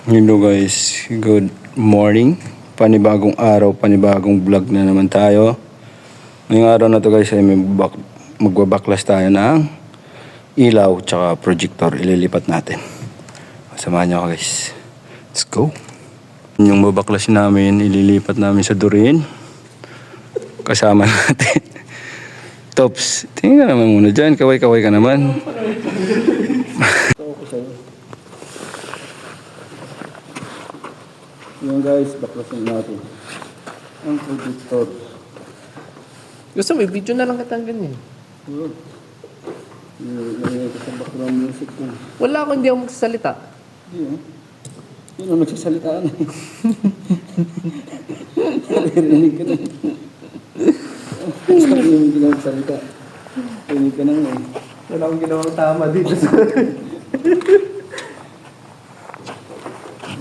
Hello guys, good morning. Panibagong araw, panibagong vlog na naman tayo. Ngayong araw na to guys ay magbabaklas tayo ng ilaw tsaka projector. Ililipat natin. Samahan nyo ako guys. Let's go. Yung babaklas namin, ililipat namin sa Durin. Kasama natin. Tops, tingin ka naman muna dyan. Kaway-kaway ka naman. Yan guys, baklasin natin ang projector. Gusto mo, video na lang kitang ganyan. Nalagay ko sa background music ko. Wala ako, hindi ako magsasalita. Hindi Yun ang nagsasalita na eh. Narinig ka na. Sabi mo hindi ka magsalita. Narinig ka na nga eh. Wala akong ginawang tama dito sa...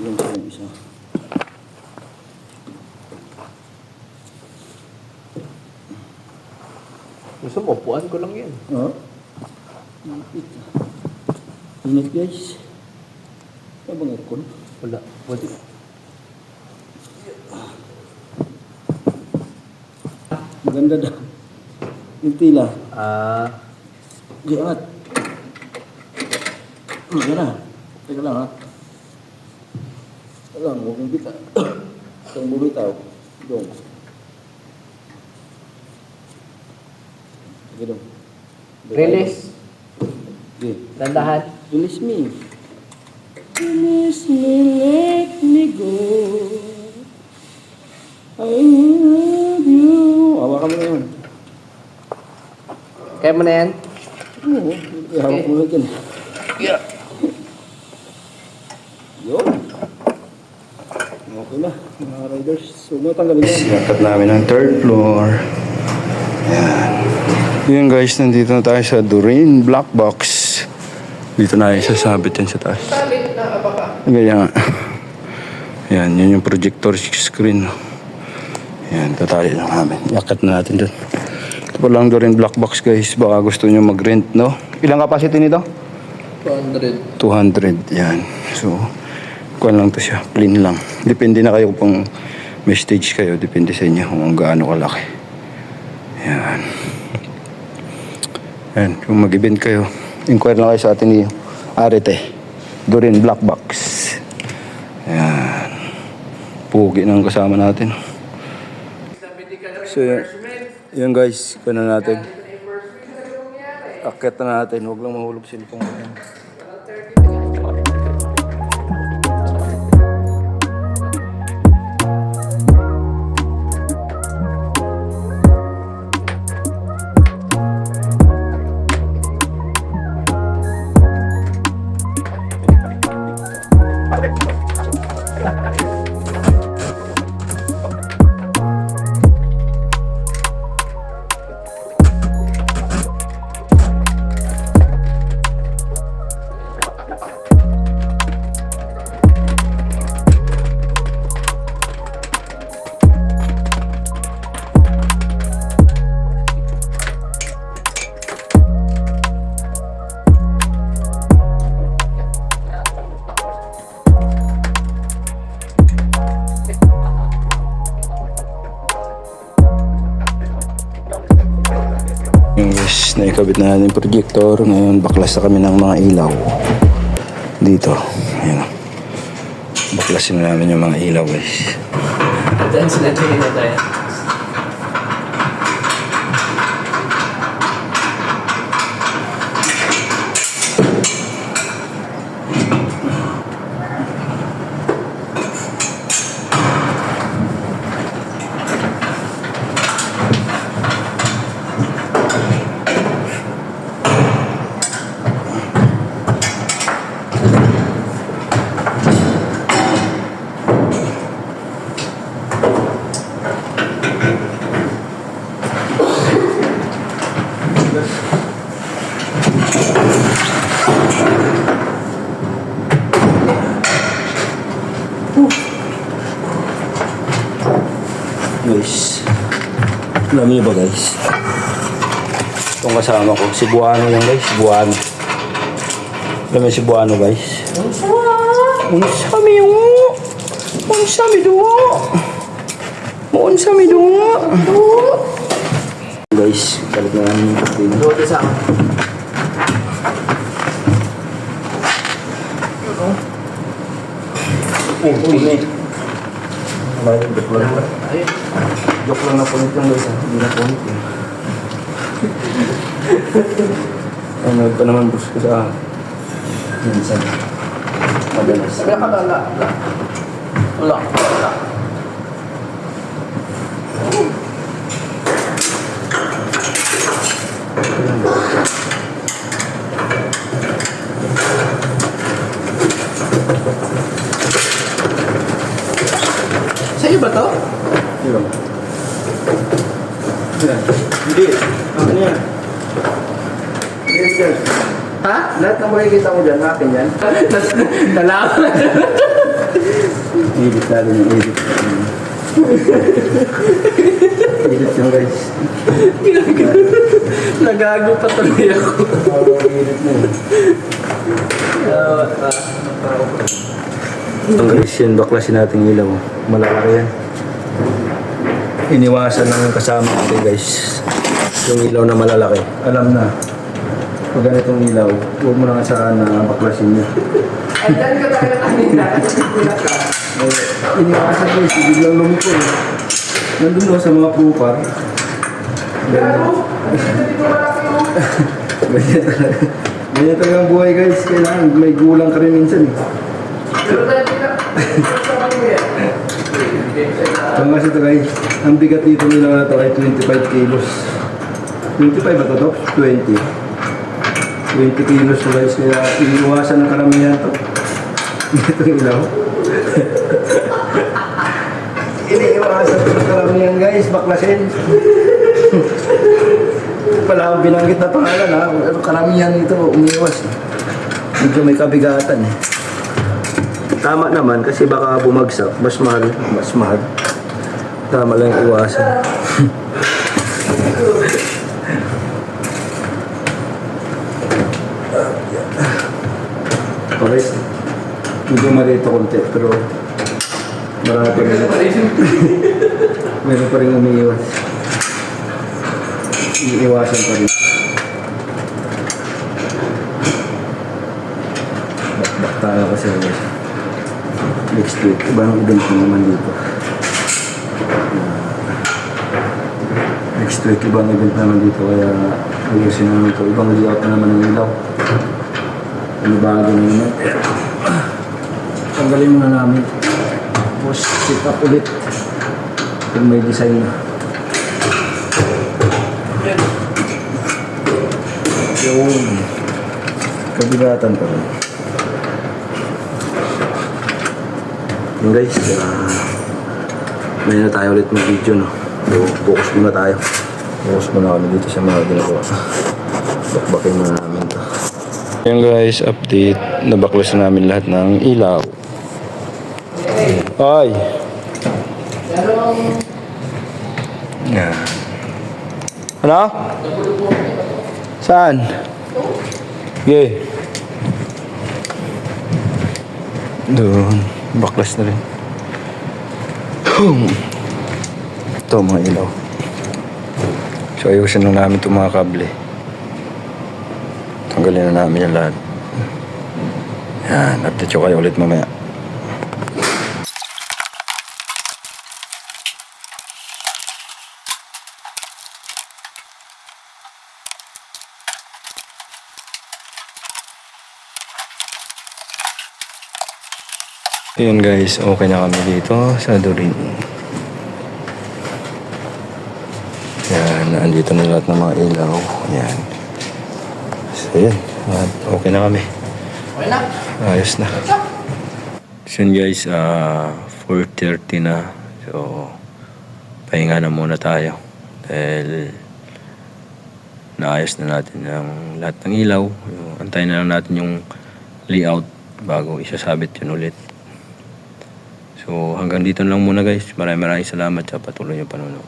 Yan sa isa. Gusto mo, upuan ko lang yan. Oo. Init guys. Ano bang aircon? Wala. Pwede. Maganda daw. Yung tila. Di angat. Yan na. Teka lang ha. Teka lang, huwag mong bita. Huwag mong bitaw. Dong. Sige dong. Release. Sige. Dandahan. Release me. Release me, let me go. I love you. Hawakan mo na yun. Kaya mo na yan? Oo. Ihawak mo na dyan. Yeah. Yun. Okay na, mga riders. So, matanggalin yan. Siyakat namin ang third floor. Yan. Yun guys, nandito na tayo sa Durin Black Box. Dito na isasabit yan sa taas. Ganyan. Yan, yun yung projector screen. Yan, tatali lang namin. Yakat na natin dun. Ito pa lang Durin Black Box guys. Baka gusto nyo mag-rent, no? Ilang capacity nito? 200. 200, yan. So, kuhan lang to siya. Plain lang. Depende na kayo kung may stage kayo. Depende sa inyo kung gaano kalaki. Yan. Yan. Kung mag-event kayo, inquire lang kayo sa atin ni Arete. Durin Black Box. Yan. Pugi ng kasama natin. So, yan guys. Kuha na natin. Akit na natin. Huwag lang mahulog silpong. Yung guys, naikabit na natin yung projector. Ngayon, baklas na kami ng mga ilaw. Dito. Ayan. Baklasin na namin yung mga ilaw guys. Diyan sila tingin na tayo. Guys, alam niyo ba guys? Itong kasama ko, Cebuano yan guys, Cebuano. Alam mo yung Cebuano guys? Unsa mi mo? Unsa mi duwa? Unsa mi duwa? Guys, balik na namin yung pagkain. Lote sa akin. Uy. Joke lang. Ayun. Joke lang na punit lang guys. Hindi na punit. Ano pa naman bus ko sa minsan. Madalas. Wala. Sa'yo ba to? Yun. Yan. Hindi. Ano yan? Yes, yan. Ha? Lahat ng makikita mo dyan, akin yan. Nalaman. Edit natin yung edit. Edit yung guys. Nagago pa tuloy ako. Edit na yun. Ang guys, yan baklasin natin ilaw. Malalaki yan. Iniwasan ng kasama natin guys. Yung ilaw na malalaki. Alam na. Pag ganitong ilaw, huwag mo na nga saan na baklasin niya. Andan ka tayo kanina. Iniwasan guys, biglang lumiko eh. Nandun daw sa mga pupar. Ganyan talaga. Ganyan talaga ang buhay guys. Kailangan may gulang ka rin minsan eh. Pero tayo So kasi ito guys, ang bigat dito nila na ito ay 25 kilos. 25 ba ito? 20. 20 kilos so guys, kaya iniiwasan ng karamihan ito. Ito yung ilaw. Iniiwasan ng karamihan guys, baklasin. Pala ang binanggit na pangalan ha, karamihan ito umiiwas. Medyo may kabigatan eh. Tama naman kasi baka bumagsak, mas mahal, mas mahal. Tama lang yung iwasan. Okay, medyo malito konti pero marami pa rin. Meron pa rin umiiwas. Iiwasan pa rin. Bakbak tayo kasi next week, ibang event na naman dito. Next week, ibang event naman dito, kaya ayusin naman ito. Ibang layout na naman ng ilaw. Ano bago na naman. Tanggalin muna namin. Tapos, sit up ulit. Kung may design na. Yung kabigatan pa rin. Yung guys, may na tayo ulit ng video, no? So, focus muna tayo. Focus muna kami dito sa mga ginagawa. Bakbakin muna namin to. Yan guys, update. Nabaklas na namin lahat ng ilaw. Ay! Yan. Ano? Saan? Okay. Doon. Baklas na rin. Ito mga ilaw. So ayusin lang namin itong mga kable. Tanggalin na namin yung lahat. Yan, update ko kayo ulit mamaya. Ayan guys, okay na kami dito sa Durin. Yan, andito na lahat ng mga ilaw. Yan. So yan, okay na kami. Okay na. Ayos na. So yun guys, 4:30 na. So, pahinga na muna tayo. Dahil naayos na natin ang lahat ng ilaw. Antayin na lang natin yung layout bago isasabit yun ulit. So hanggang dito lang muna guys. Maraming salamat sa patuloy niyong panonood.